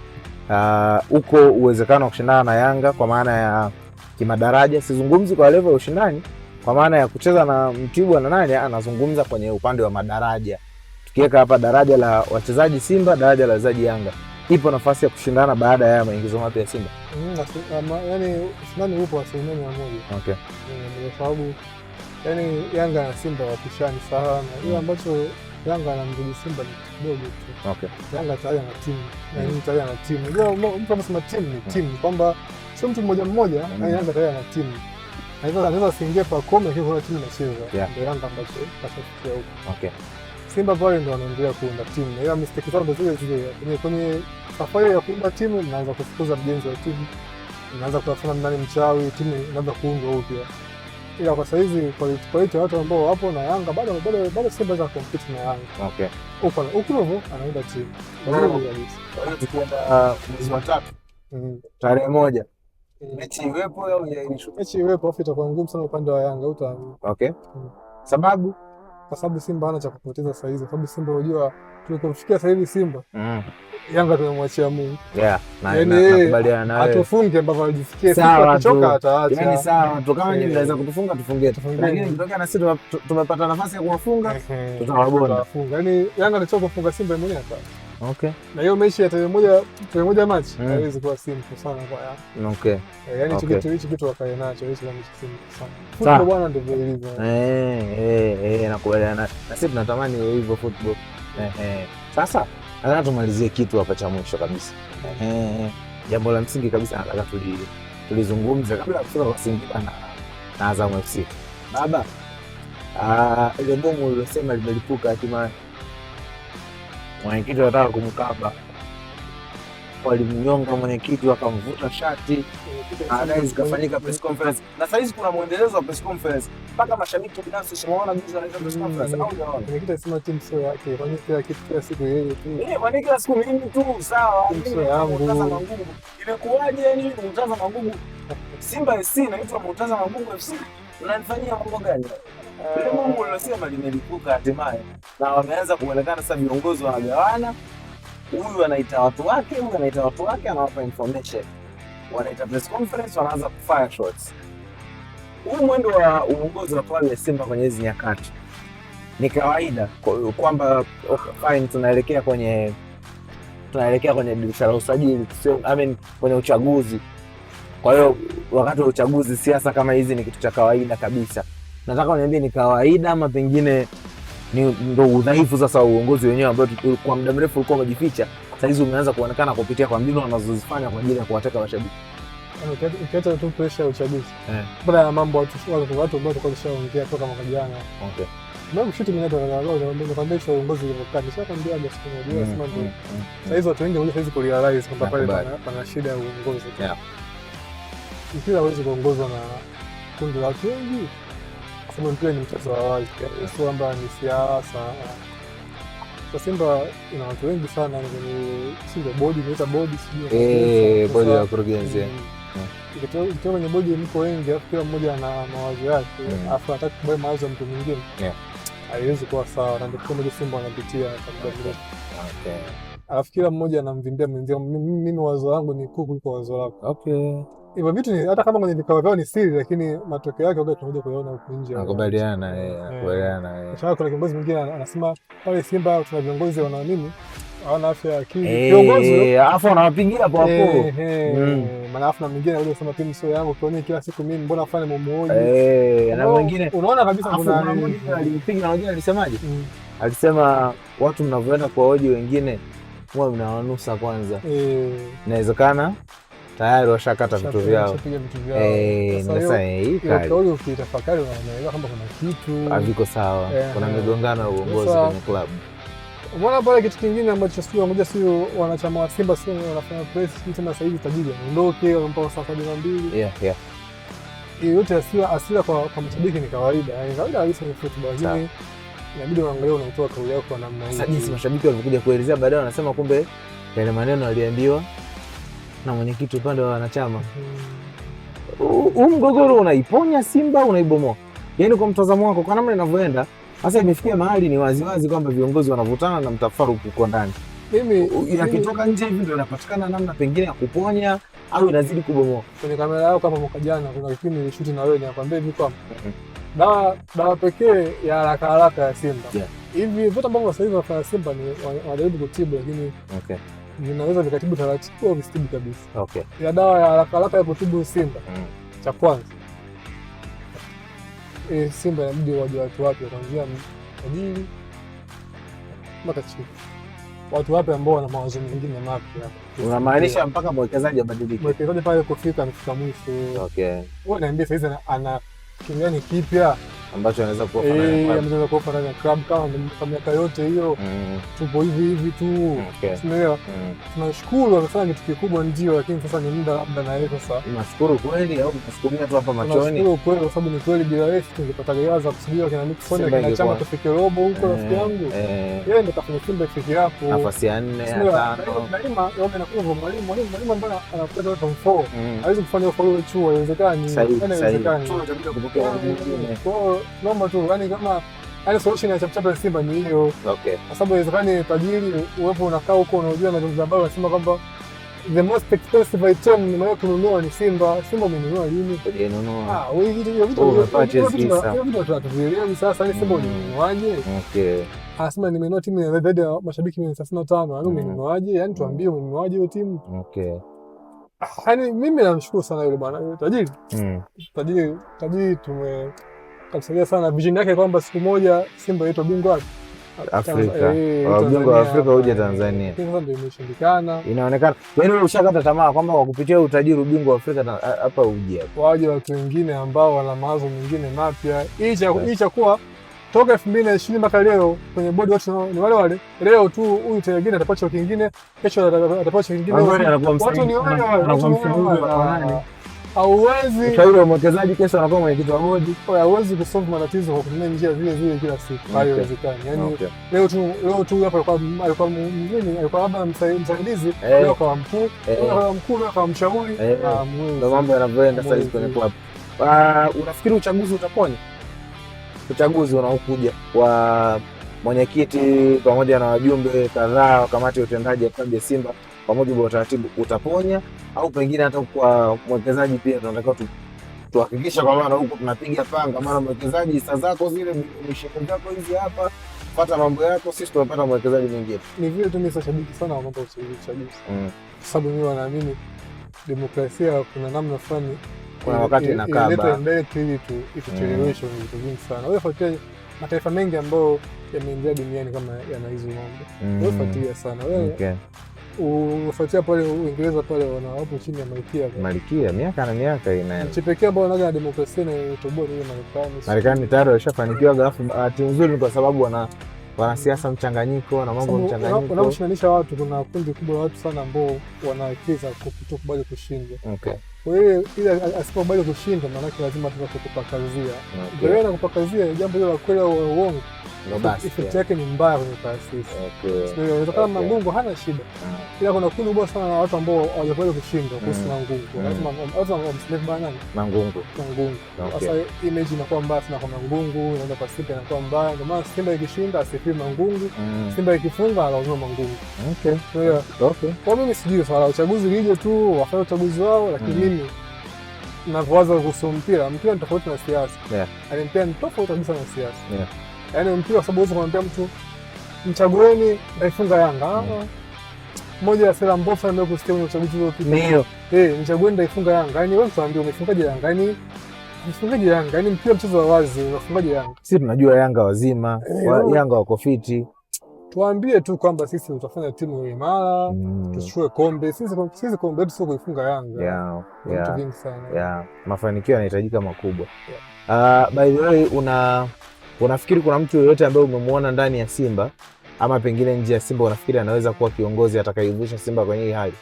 uko uwezekano wa kushindana na Yanga kwa maana ya kimadaraja? Sizungumzi kwa level ya ushindani kwa maana ya kucheza na Mtibwa na nani, anazungumza kwenye upande wa madaraja. Tukiweka hapa daraja la wachezaji Simba, daraja la wachezaji Yanga, ipo nafasi ya kushindana baada ya maingizo mapya ya Simba? Yani ushindani upo 100%. Okay, kwa sababu yani Yanga na Simba wapishani sana, ile ambacho Yanga anamzidi Simba ni kidogo tu. Okay, Yanga tayari ana timu, yani tayari ana timu. Ndio mtu anasema timu ni timu, kwamba sio mtu mmoja, na Yanga tayari ana timu. Anaweza siingie kwa kombe hiyo, kuna timu inacheza. Ndio Yanga ambacho kashafikia huko. Okay, Simba pale ndo anaendelea kuunda timu. Ila mistake zao zile kwenye safari ya kuunda timu, mnaanza kufukuza mjenzi wa timu, mnaanza kutafuna ndani mchawi, timu inaanza kuundwa upya. Ila kwa sasa hizi quality watu ambao wapo na Yanga bado Simba za compete na Yanga. Okay, huko anaunda timu. Tukienda mwezi wa 3 tarehe 1 mechi iwepo au haijaishwa? Mechi iwepo, afu itakuwa ngumu sana upande wa Yanga utaamini. Okay, sababu kwa sababu Simba hana cha kupoteza sasa hivi, kwa sababu Simba unajua tulikofikia sasa hivi Simba Yanga tumemwachia Mungu. Nakubaliana nawe. Atufunge mpaka ajisikie Simba kuchoka ataacha. Yaani sawa tu kama nyinyi mnaweza kutufunga tufungie. Lakini kitokea na sisi tumepata nafasi ya kuwafunga tutawabonda. Yaani Yanga alichoka kufunga Simba mwenyewe hapa. Okay. Na hiyo mechi ya tarehe moja Machi haiwezi kuwa simple sana kwa Yanga. Okay. Yaani hichi kitu wakae nacho, hichi kama simple sana. Football bwana ndivyo ilivyo. Nakubaliana. Na sisi tunatamani hivyo football. Sasa nataka tumalizie kitu hapa cha mwisho kabisa. Jambo la msingi kabisa nataka tulizungumze kabla ya kufika kwa Singida na Azam FC. Baba, ile bomu ulilosema limelipuka hatimaye. Mwenyekiti anataka kumkaba. Walimnyonga mwenyekiti wakamvuta shati. Baadaye zikafanyika press conference. Na sasa hizi kuna muendelezo wa press conference. Mpaka mashabiki binafsi simuona juzi wanaita press conference au jaona. Mwenyekiti anasema timu sio yake, kwa nini kila kitu kila siku yeye tu. Kwani kila siku mimi tu sawa. Sio yangu. Imekuwaje yani Murtaza Magugu? Simba SC inaitwa Murtaza Magugu FC. Unanifanyia mambo gani? Ile mambo ulilosema limelipuka hatimaye. Na wameanza kuonekana sasa viongozi wanagawana. Huyu anaita watu wake, huyu anaita watu wake, anawapa information. Wanaita press conference, wanaanza kufire shots. Huu mwendo wa uongozi wa klabu ya Simba kwenye hizi nyakati ni kawaida kwamba fine, tunaelekea kwenye dirisha la usajili, kwenye uchaguzi. Kwa hiyo wakati wa uchaguzi siasa kama hizi ni kitu cha kawaida kabisa. Nataka uniambie ni kawaida ama pengine ndio udhaifu sasa wa uongozi wenyewe ambao kwa muda mrefu ulikuwa umejificha, sasa hizi umeanza kuonekana kupitia kwa mbinu wanazozifanya kwa ajili ya kuwateka mashabiki. Ukiacha tu pressure ya uchaguzi. Baada ya mambo watu ambao tulikuwa tushaongea toka mwaka jana. Okay. Mambo shiti mnaenda na nakwambia hiyo uongozi ulivyokaa. Nishakwambia basi unajua sema ndio. Sasa hizo watu wengi hawezi kurealize kwamba pale pana shida ya uongozi. Yeah. Mpira hawezi kuongozwa na kundi la watu wengi. Kwa sababu mpira ni mchezo wa wazi. Sio kwamba ni siasa. Simba ina watu wengi sana kwenye bodi, inaita bodi sijui. Bodi ya kurugenzi. Ikiwa kwenye bodi mko wengi, alafu kila mmoja ana mawazo yake, alafu anataka kubaya mawazo ya mtu mwingine. Haiwezi kuwa sawa, na ndio kile Simba wanapitia kwa muda mrefu. Okay. Alafu kila mmoja anamvimbia mwenzake, mimi wazo langu ni kuu kuliko wazo lako. Okay. Hivyo vitu ni hata kama kwenye vikao vyao ni siri, lakini matokeo yake wakati tunakuja kuyaona huko nje. Nakubaliana Sasa kuna kiongozi mwingine anasema pale Simba tuna viongozi wana nini? Hawana afya ya akili. Viongozi afu wanawapigia hapo hapo. Maana afu na mwingine anarudi kusema timu sio yangu, tuone kila siku mimi mbona afanye mumuoji. Na mwingine unaona kabisa kuna mwingine alimpiga na mwingine alisemaje? Alisema watu mnavyoenda kwa hoji wengine huwa mnawanusa kwanza. Inawezekana tayari washakata vitu vyao. Sasa hii kauli ukitafakari unaelewa kwamba kuna kitu haviko sawa. Kuna migongano ya uongozi kwenye klabu. Umeona pale kitu kingine ambacho sio wanachama wa Simba sio wanafanya press tena sasa hivi tajiri aondoke wampa saa 72. Yote asila kwa mashabiki ni kawaida. Kawaida kabisa ni football. Lakini inabidi uangalie unaitoa kauli yako kwa namna hii. Sasa jinsi mashabiki walikuja kuelezea baadaye wanasema kumbe yale maneno aliambiwa na mwenyekiti upande wa wanachama. Huu mgogoro unaiponya Simba unaibomoa. Yaani kwa mtazamo wako kwa namna inavyoenda, sasa imefikia mahali ni waziwazi kwamba viongozi wanavutana na mtafaruku uko ndani. Mimi inakitoka nje hivi ndio inapatikana namna pengine ya kuponya au inazidi kubomoa. Kwenye kamera yao kama mwaka jana kuna kipindi nilishuti na wewe nakwambia hivi kwamba dawa pekee ya haraka ya Simba. Hivi vitu ambavyo sasa hivi wanafanya Simba ni wanajaribu kutibu, lakini vinaweza vikatibu taratibu au visitibu kabisa. Ya dawa ya haraka ya kutibu Simba. Cha kwanza Simba inabidi waje watu wapya kuanzia tajiri mpaka chini. Watu wapya ambao wana mawazo mengine mapya. Unamaanisha mpaka mwekezaji abadilike. Mwekezaji pale amefika mwisho. Okay. Wewe naambia sasa hizi ana kinyani kipya ambacho anaweza kuofa ndani ya club kama miaka yote hiyo. Tupo hivi tu. Unaelewa? Tunashukuru wamefanya kitu kikubwa ndio, lakini sasa ni muda labda na yeye sasa. Unashukuru kweli au unashukuria tu hapa machoni? Unashukuru kweli kwa sababu ni kweli bila wewe tungepata gari za kusubiri kina Nixon na chama tufike robo huko rafiki yangu. Yeye ndio kafanya Simba ifike hapo. Nafasi ya 4 ya 5. Daima yeye anakuwa mwalimu ambaye anakuwa top 4. Hawezi kufanya follow chuo, haiwezekani. Haiwezekani. Kwa noma tu, yani kama yaani solution ya chapchapa Simba ni hiyo. Okay. Kwa sababu inawezekana tajiri uwepo unakaa huko unajua na jambo ambalo unasema kwamba the most expensive item nimewahi kununua ni Simba. Simba umenunua lini? Umenunua. Wewe hiyo vitu tunatuelewa sasa, ni Simba umenunuaje? Okay. Anasema nimenunua timu ya zaidi ya mashabiki 35. Yaani umenunuaje? Yaani tuambie umenunuaje hiyo timu? Okay. Yaani mimi namshukuru sana yule bwana yule tajiri. Tajiri tumemsaidia sana vision yake kwamba siku moja Simba yetu bingwa Afrika. Bingwa wa Afrika uje Tanzania. Sasa ndio imeshindikana. Inaonekana yaani wewe ushakata tamaa kwamba kwa kupitia utajiri bingwa wa Afrika hapa uje hapa. Waje watu wengine ambao wana mawazo mengine mapya. Hii chakuwa toka 2020 mpaka leo kwenye bodi watu ni wale wale. Leo tu huyu mwingine atapata cheo kingine, kesho atapata cheo kingine. Watu ni wale wale. Hauwezi ushauri wa mwekezaji kesho anakuwa mwenyekiti wa bodi. Hauwezi kusolve matatizo kwa kutumia njia zile kila siku. Haiwezekani. Yaani leo tu hapa alikuwa mwingine, alikuwa labda msaidizi, leo kwa mkuu, leo kwa mshauri. Ndio mambo yanavyoenda sasa hivi kwenye club. Unafikiri uchaguzi utaponya? Uchaguzi unaokuja wa mwenyekiti pamoja na wajumbe kadhaa wa kamati ya utendaji ya klabu ya Simba kwa mujibu wa taratibu utaponya, au pengine hata kwa mwekezaji pia tunataka tuhakikisha kwa maana huko tunapiga panga, maana mwekezaji hisa zako zile mishahara zako hizi hapa pata mambo yako, sisi tunapata mwekezaji mwingine. Ni vile tu mimi shabiki sana wa mambo ya uchaguzi. Kwa sababu mimi wanaamini demokrasia kuna namna fulani, kuna wakati inakaba ileta mbele ili itucheleweshe vitu vingi sana. Wewe fuatilia mataifa mengi ambayo yameingia duniani kama yana hizo mambo. Wewe fuatilia sana. Wewe ufuatia pale Uingereza pale wanawapo chini ya Malkia miaka na miaka inaenda. Nchi pekee ambayo wanaga demokrasia na toboa ni Marekani tayari washafanikiwa. Alafu timu nzuri kwa sababu wanasiasa mchanganyiko na mambo mchanganyiko. Wanaoshanisha watu, kuna kundi kubwa la watu sana ambao wanawekeza kutokubali kushindwa. Okay. Kwa hiyo ile asipokubali kushinda maana yake lazima tukakupakazia. Ndio na kupakazia jambo hilo la kweli au uongo. Ndio basi. Effect yake ni mbaya kwenye taasisi. Okay. Ndio inatokana na Mangungu hana shida. Ila kuna kundi kubwa sana na watu ambao hawajakubali kushinda kuhusu Mangungu. Lazima wamseme bana Mangungu. Sasa image inakuwa mbaya sana kwa Mangungu, inaenda kwa Simba inakuwa mbaya. Ndio maana Simba ikishinda asifiwe Mangungu, Simba ikifunga alauzwa Mangungu. Okay. Kwa mimi sijui swala uchaguzi lije tu wafanye uchaguzi wao, lakini mimi ninavyowaza kuhusu mpira ni tofauti na siasa. Yaani mpira ni tofauti kabisa na siasa. Yaani mpira kwa sababu unaweza kumwambia mtu mchagueni aifunga Yanga. Moja ya sera mbovu ndio kusikia kwenye uchaguzi uliopita. Ndio. Mchagueni aifunga Yanga. Yaani wewe tuambie umefungaje Yanga? Yaani umefungaje Yanga? Yaani mpira mchezo wa wazi, unafungaje Yanga? Sisi tunajua Yanga wazima, Yanga wako fiti. Tuambie tu kwamba sisi tutafanya timu imara, tuchukue kombe. Sisi kombe letu sio kuifunga Yanga. Vitu vingi sana. Mafanikio yanahitajika makubwa. By the way, unafikiri kuna mtu yeyote ambaye umemwona ndani ya Simba ama pengine nje ya Simba unafikiri anaweza kuwa kiongozi atakayevusha Simba kwenye hii hali?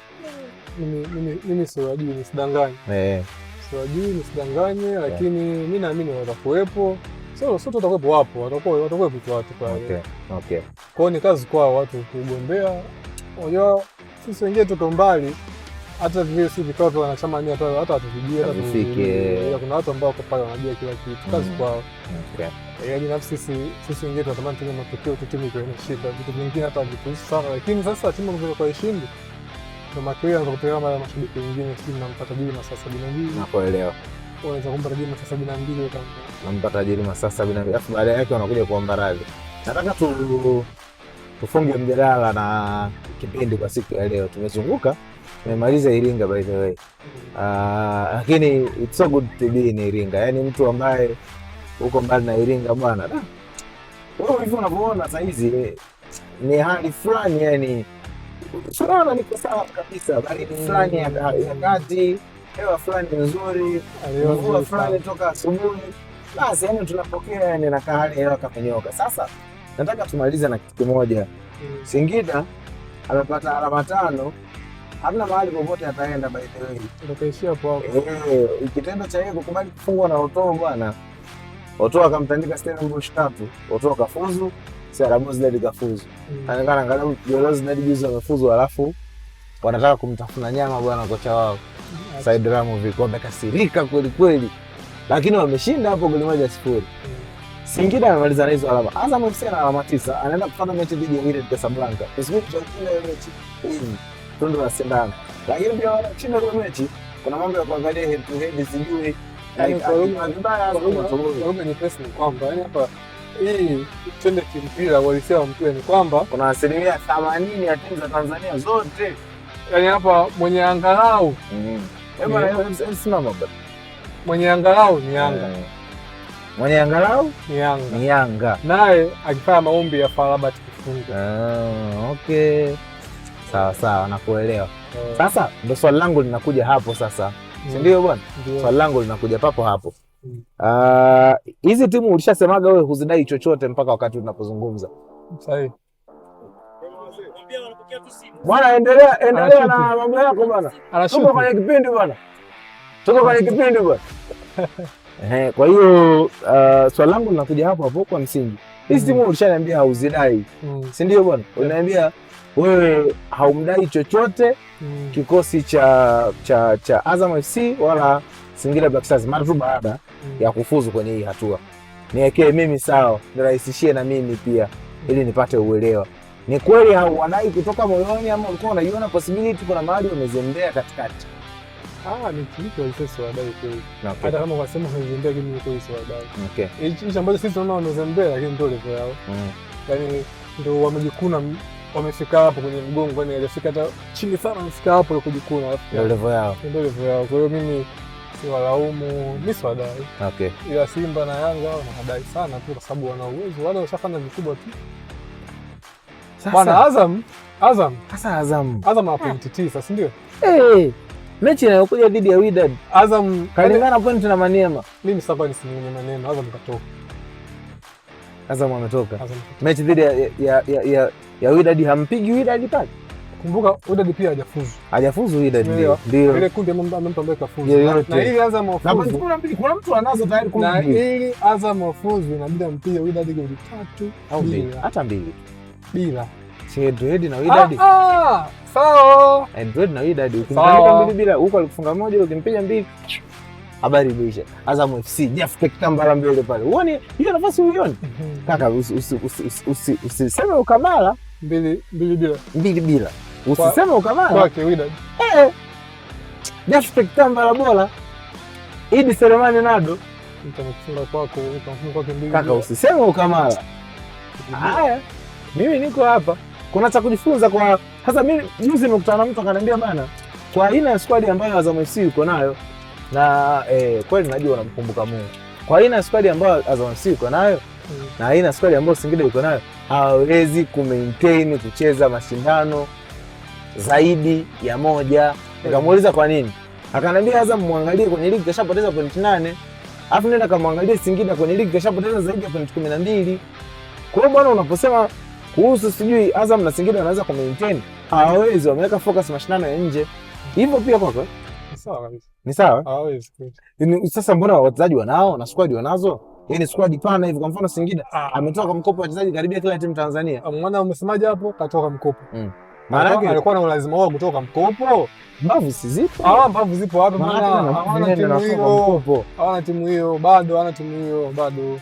Mimi siwajui, nisidanganye. Siwajui, nisidanganye, lakini mimi naamini watakuwepo. Sio tutakuwepo, watakuwepo tu watu pale. Okay. Kwa ni kazi kwa watu kugombea. Unajua sisi wengine tuko mbali. Hata vile si vikao vya wanachama ni hata hatujui hata tufike. Kuna watu ambao wako pale wanajua kila kitu. Kazi kwao. Yaani nafsi sisi wengine tunatamani tuone matokeo tu, timu ikiwa inashinda. Vitu vingine hata vituhusu sana, lakini sasa timu inapokuwa ishindi ndio matokeo yanatokea kama mashabiki wengine, sisi tunampata jili masaa 72. Nakuelewa. Unaweza kumpata jili masaa 72 kama nampata jili masaa 72. Alafu baada yake wanakuja kuomba radhi. Nataka tufunge mjadala na kipindi kwa siku ya leo. Tumezunguka, tumemaliza Iringa by the way. Lakini it's so good to be in Iringa. Yaani mtu ambaye uko mbali na Iringa bwana. Wewe hivyo unavyoona saa hizi ni hali fulani, yani tunaona niko sawa kabisa, bali ni fulani ya kati, hewa fulani nzuri, mvua fulani toka asubuhi. Basi yani tunapokea yani na hali hewa kamenyoka. Sasa nataka tumalize na kitu kimoja. Singida amepata alama 5. Hamna mahali popote ataenda by the way. Tutaishia hapo. Kitendo cha yeye kukubali kufungwa na Otoo bwana. Otoo akamtandika Stellenbosch 3. Otoo kafuzu, Sarabozi kafuzu. Anaonekana angalau Jolozi na juzi wamefuzu, alafu wanataka kumtafuna nyama bwana kocha wao. Said Ramovic wamekasirika kweli kweli. Lakini wameshinda hapo goli 1-0. Singida amemaliza na hizo alama. Azam FC ana alama 9, anaenda kufanya mechi dhidi ya Wydad Casablanca. Usijui tutakula hiyo mechi. Tundu la sindano. Lakini pia wanashinda hiyo mechi. Kuna mambo ya kuangalia head to head, sijui ni pesa ni kwamba yani hapa hii twende kimpira, walisema mpira ni kwamba kuna 80% ya timu za Tanzania zote. Yani hapa mwenye angalau simama bado. Mwenye angalau ni Yanga. Mwenye angalau ni Yanga. Naye akifanya maombi ya Farabat kufunga. Okay. Sawa, nakuelewa. Sasa ndo swali langu linakuja hapo sasa. Si ndio bwana? Swali langu linakuja papo hapo. Hizi timu ulishasemaga wewe huzidai chochote mpaka wakati tunapozungumza. Sahihi. Bwana endelea na mambo yako bwana. Tuko kwenye kipindi bwana. Kwa hiyo swali langu linakuja hapo hapo kwa msingi. Hizi timu ulishaniambia hauzidai. Si ndio bwana? Unaniambia wewe haumdai chochote kikosi cha Azam FC wala Singida Black Stars mara tu baada ya kufuzu kwenye hii hatua. Niwekee mimi sawa, nirahisishie na mimi pia ili nipate uelewa. Ni kweli hawadai kutoka moyoni ama ulikuwa unaiona possibility kuna mahali wamezembea katikati? Ni kitu walisema wadai kweli. Hata kama wasema wamezembea kimi kweli sio wadai. Okay. Hicho ambacho sisi tunaona wamezembea lakini ndio level yao. Yaani ndio wamejikuna, wamefika hapo kwenye mgongo, yani hajafika hata chini sana, wamefika hapo kujikuna. Ndio level yao. Kwa hiyo mimi si walaumu, mimi si wadai. Okay. Ila Simba na Yanga wanadai sana tu kwa sababu wana uwezo, wale washafanya vikubwa tu. Bwana Azam ana pointi 9, si ndio? Mechi inayokuja dhidi ya Wydad Azam kalingana point na Maniema. Mimi sasa ni sinyonye maneno, Azam ametoka. Mechi dhidi ya Wydad hampigi Wydad pale. Kumbuka Wydad pia hajafuzu Wydad, ndio. Ile kundi amempa kafuzu. Na ili Azam afuzu. Kuna mtu anazo tayari kundi. Na ili Azam afuzu inabidi ampige Wydad goli 3 au 2, hata 2. Bila. Android na Wydad. Sawa. Android na Wydad ukimpiga 2 bila, huko alifunga 1 ukimpiga 2. Habari imeisha. Azam FC Jeff Kitambala mbele pale. Uone hiyo nafasi uione. Kaka usiseme ukamala 2 bila. Usiseme ukamala. Kwake Wydad. Jeff Kitambala bora. Idi Selemani Nado. Mtakufunga kwako, utamfunga kwake 2 bila. Kaka usiseme ukamala. Haya. Mimi niko hapa. Kuna cha kujifunza kwa sasa. Mimi juzi nimekutana na mtu akaniambia bana, kwa aina ya squad ambayo Azam FC yuko nayo na kweli najua unamkumbuka Mungu. Kwa aina ya squad ambayo Azam FC yuko nayo na aina ya squad ambayo Singida yuko nayo, hawezi kumaintain kucheza mashindano zaidi ya moja. Nikamuuliza kwa nini? Akaniambia Azam muangalie kwenye ligi kashapoteza point 8. Alafu nenda kamwangalie Singida kwenye ligi kashapoteza zaidi ya point 12. Kwa hiyo bwana, unaposema kuhusu sijui Azam na Singida wanaweza kumaintain, hawawezi, wameweka focus mashindano ya nje. Hivyo pia kwako sawa kabisa. Ni sawa? Hawawezi. Sasa mbona wachezaji wanao na squad wanazo? Yaani squad pana hivi. Kwa mfano Singida ametoka mkopo wachezaji karibia kila timu Tanzania. Mwana umesemaje hapo? Katoka mkopo. Maana yake alikuwa na ulazima wao kutoka mkopo. Mbavu si zipo. Mbavu zipo wapi? Maana hawana timu hiyo. Hawana timu hiyo bado, hawana timu hiyo bado.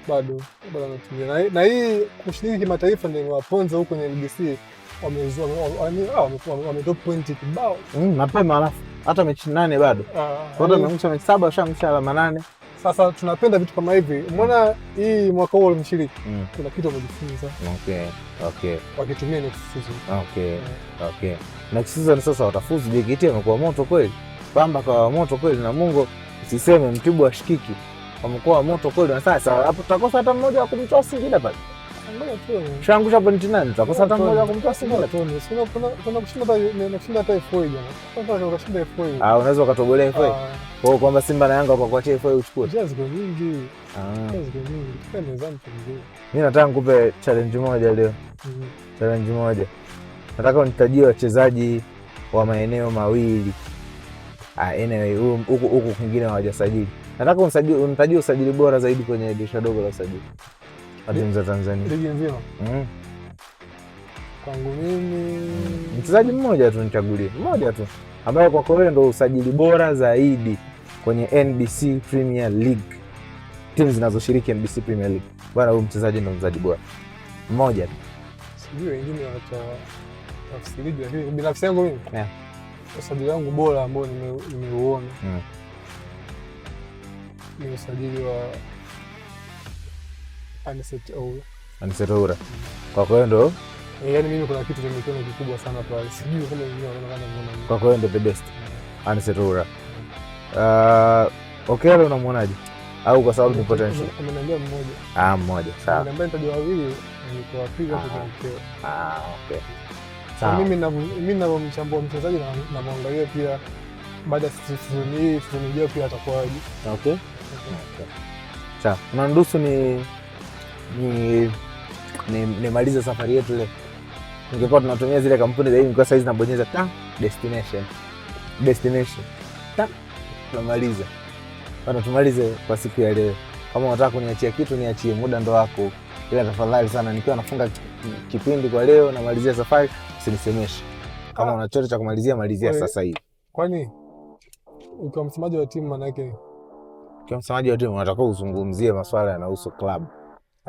Bado anatumia. Na hii kushiriki kimataifa ndio waponza huko kwenye LGC. Wametoa pointi kibao. Mapema alafu hata mechi 8 bado. Kwa hiyo wameangusha mechi 7, washaangusha alama 8. Sasa tunapenda vitu kama hivi. Umeona hii mwaka huu walimshiriki. Kuna kitu wamejifunza. Okay. Wakitumia next season. Okay. Next season sasa watafuzu. JKT amekuwa moto kweli. Pamba kwa moto kweli, na Mungu usiseme Mtibwa ashikiki. Wamekuwa moto kweli, na sasa hapo tutakosa hata mmoja wa kumtoa Singida pale. Shangusha point 8, tutakosa hata mmoja wa kumtoa Singida. Kuna kushinda hata FA jana. Sasa ukashinda FA. Unaweza ukatobolea FA. Kwa kwamba Simba na Yanga kwa kuachia FA uchukue. Jazi kwa nyingi. Tukae mezani tuongee. Mimi nataka nikupe challenge moja leo. Challenge moja. Nataka unitajie wachezaji wa maeneo mawili. Anyway, huku kwingine hawajasajili. Nataka unitajie usajili bora zaidi kwenye dirisha dogo la usajili wa timu za Tanzania. Ligi nzima. Kwangu mimi mchezaji mmoja tu nichagulie. Mmoja tu ambaye kwa kweli ndio usajili bora zaidi kwenye NBC Premier League. timu zinazoshiriki NBC Premier League. Bwana huyu mchezaji ndio mchezaji bora. Mmoja tu. Sijui wengine tafsiri, lakini binafsi yangu mimi usajili wangu bora ambao nimeuona ni usajili wa Anicet Oura. Kwa hiyo ndo yaani mimi kuna kitu nimekiona kikubwa sana pale. Sijui kama wengine wanaona kama kwa hiyo ndo the best. Anicet Oura. Okello unamwonaje? Au kwa sababu ni potential? Ameniambia mmoja. Mmoja. Sawa. Ameniambia nitajua wawili niko wapiga kwa Okello. Okay. Sawa. Mimi na mchambuo mchezaji na muangalia pia baada ya season ijayo pia atakuwaje. Okay. Sawa. Unaniruhusu nimalize safari yetu leo. Ningekuwa tunatumia zile kampuni za hivi kwa saizi nabonyeza destination. Tunamaliza. Bado tumalize kwa siku ya leo. Kama unataka kuniachia kitu niachie, muda ndo wako. Ila tafadhali sana nikiwa nafunga kipindi kwa leo namalizia safari usinisemeshe. Kama una chochote cha kumalizia malizia sasa hivi. Kwani ukiwa msemaji wa timu maana yake ukiwa msemaji wa timu unatakiwa uzungumzie masuala yanayohusu club.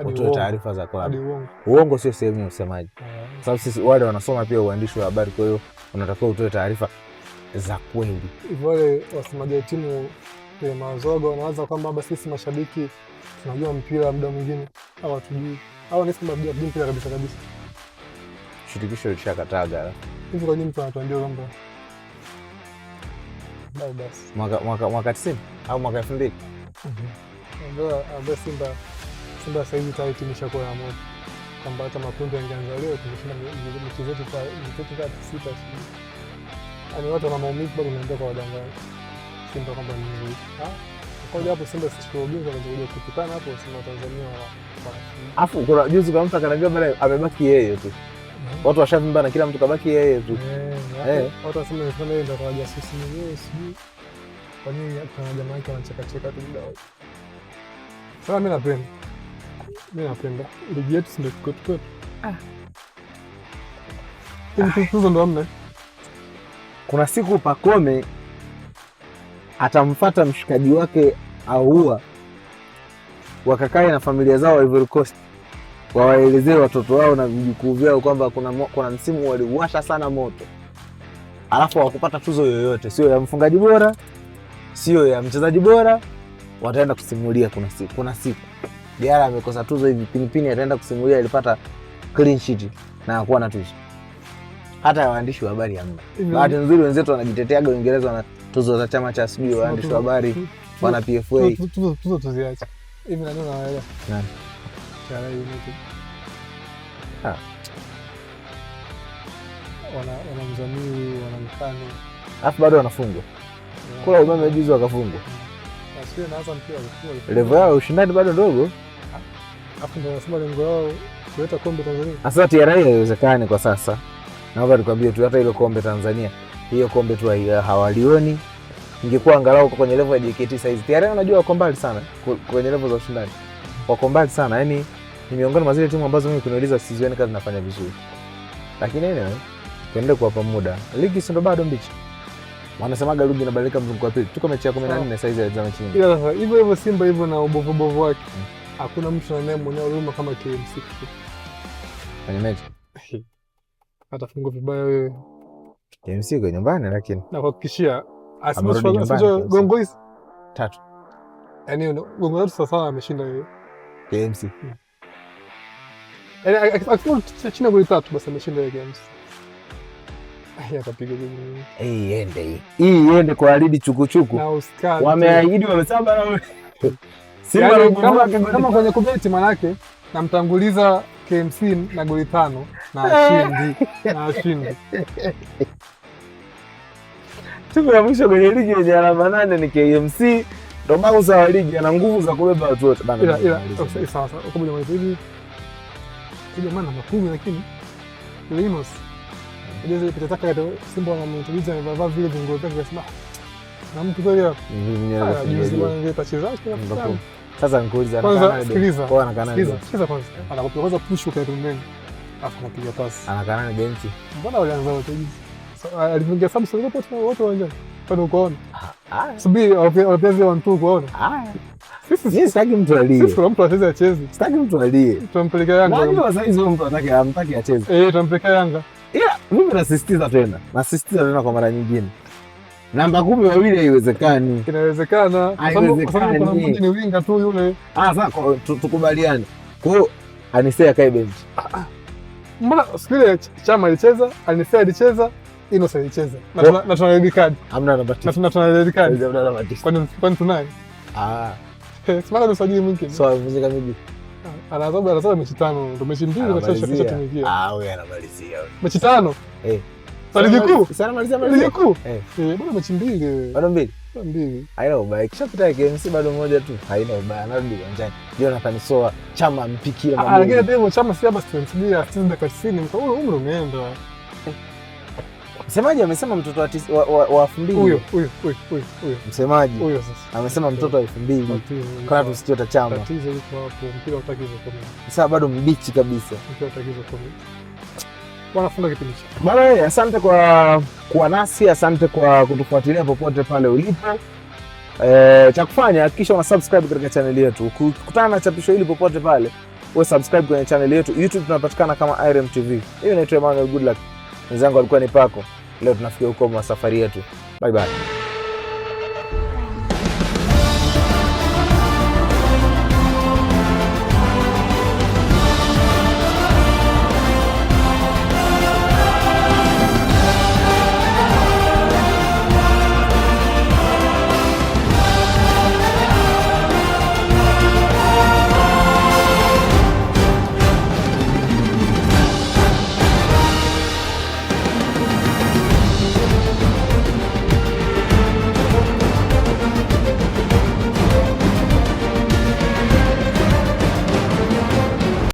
Utoe taarifa za club. Uongo sio sehemu ya usemaji. Sababu sisi wale wanasoma pia uandishi wa habari, kwa hiyo unatakiwa utoe taarifa za kweli. Wale wasemaji wa timu kwa mazogo wanaanza kwamba baba sisi mashabiki tunajua mpira muda mwingine au hatujui. Au nisema labda mpira kabisa. Shirikisho lishakataga. Hivi kwa nini mtu anatuambia kwamba basi mwaka 90 au mwaka 2000? Ndio Simba sasa hivi tayari tumeshakuwa na moto. Kwamba hata makundi yangeanza leo tumeshinda mechi zetu kwa 6. Ani watu wana maumivu bado wanaenda kwa wadanganya. Simba kwamba ni nzuri. Kwa hiyo hapo Simba sisi tuogopa wanakuja kutukana hapo Simba Tanzania afu kuna juzi kama mtu akaniambia bwana amebaki yeye tu. Watu washavimba na kila mtu kabaki yeye tu. Watu wasema ni yeye ndio jasusi mwenyewe sijui. Kwa nini kuna jamaa wake wanacheka tu muda wote. Sasa mimi napenda ligi yetu ndio tuko. Hizo ndo amna. Kuna siku Pacome atamfuata mshikaji wake Ahoua wakakae na familia zao Ivory Coast, wawaelezee watoto wao na vijukuu vyao kwamba kuna msimu waliuasha sana moto, alafu wakupata tuzo yoyote, sio ya mfungaji bora, sio ya mchezaji bora, wataenda kusimulia. Kuna siku Diarra amekosa tuzo hivi, Pinipini ataenda kusimulia alipata clean sheet na hakuwa na tuzo. Hata ya waandishi wa habari hamna. Bahati nzuri wenzetu wanajiteteaga Uingereza wana tuzo za chama cha sijui waandishi wa habari wana PFA. Tuzo tuziache. Hivi nani unaelewa? Nani? Chara United. Wana mzamili, wana mkani. Alafu bado wanafungwa. Kula umeme juzi wakafungwa. Sio naanza mpira kufungwa. Level yao ushindani bado ndogo. Hapo ndio nasema lengo lao kuleta kombe Tanzania. Sasa TRA haiwezekani kwa sasa. Naomba nikwambie tu hata ile kombe Tanzania, hiyo kombe tu hawalioni. Ingekuwa angalau kwenye level ya JKT size. TRA unajua wako mbali sana kwenye level za ushindani. Wako mbali sana. Yaani ni miongoni mwa zile timu ambazo mimi kuniuliza sizioni kazi zinafanya vizuri. Lakini tuendelee kuwapa muda. Ligi si ndo bado mbichi. Wanasemaga ligi inabadilika mzunguko wa pili. Tuko mechi ya 14 size za mechi nyingi. Ila sasa hivyo Simba hivyo na ubovu wake. Hakuna mtu anayemwonea huruma kama KMC. Kwenye mechi. Atafunga vibaya wewe. KMC kwa nyumbani lakini. Na kuhakikishia asije gongo hizi 3. Yaani gongo letu sasa ameshinda yeye. KMC. Yaani akifunga chini goli 3 basi ameshinda yeye KMC. Atapiga goli. Iende kwa Alidi chukuchuku. Na Oscar. Wameahidi wamesaba na wewe. Simba kama kwenye kubeti manake namtanguliza KMC na goli 5 na ashindi. Timu ya mwisho kwenye ligi yenye alama 8 ni KMC. Ndio mauzo wa ligi ana nguvu za kubeba watu wote bana. Ila sasa ukabili mwa hivi. Kija maana makumi lakini Limos. Ndio kitataka Simba wanamtuliza amevaa vile vingo vyake vya Simba. Na mtu kweli hapo. Juzi wanaleta chezaji kwa sasa nikuuliza kwanza, sikiliza kwanza anapokuwa push kwa pembeni afu anapiga pasi anakaa ni benchi. Mbona walianza wote hivi? Alifungia Samson wote uwanjani. Kwani ukoona? Subiri wapenzi wa mtu kuona. Sisi sitaki mtu alie. Sisi kuna mtu acheze. Sitaki mtu alie. Tunampeleka Yanga. Unajua sasa hizo mtu anataka acheze. Tunampeleka Yanga. Mimi nasisitiza tena kwa mara nyingine. Namba 10 wawili haiwezekani. Inawezekana. Kwa sababu kuna mmoja ni winga tu yule. Sasa tukubaliane. Kwa hiyo Anise akae bench. Mbona siku ile Chama alicheza, Anise alicheza, Innocent alicheza. Na tuna red card. Hamna namba 9. Na tuna red card. Kwani tunaye? Simama msajili mwingine. So mzika mimi. Anazaba mechi 5, ndio mechi 2 na kesho tumeingia. Wewe anamalizia. Mechi 5? Ligi kuu. Sana malizia ligi kuu. Bado mechi 2. Bado 2. 2. Haina ubaya. Kisha pita KMC bado moja tu. Haina ubaya. Narudi uwanjani. Jonathan Soa, Chama mpikia mambo. Lakini demo Chama si hapa tumemsubia asiende kasini. Mkaona umri umeenda. Msemaji amesema mtoto wa 2000. Huyo. Msemaji. Huyo sasa. Amesema mtoto wa 2000. Kana tusichota Chama. Tatizo liko hapo. Mpira utaki hizo comment. Sasa bado mbichi kabisa. Mpira utaki hizo comment. Wanafunga kipindi cha. Bwana, asante kwa kuwa nasi, asante kwa kutufuatilia popote pale ulipo. Cha kufanya hakikisha una subscribe katika channel yetu. Ukikutana na chapisho hili popote pale, wewe subscribe kwenye channel yetu. YouTube tunapatikana kama IREM TV. Hiyo inaitwa Emmanuel Goodluck. Mwenzangu alikuwa ni Pako. Leo tunafikia ukomo wa safari yetu. Bye bye.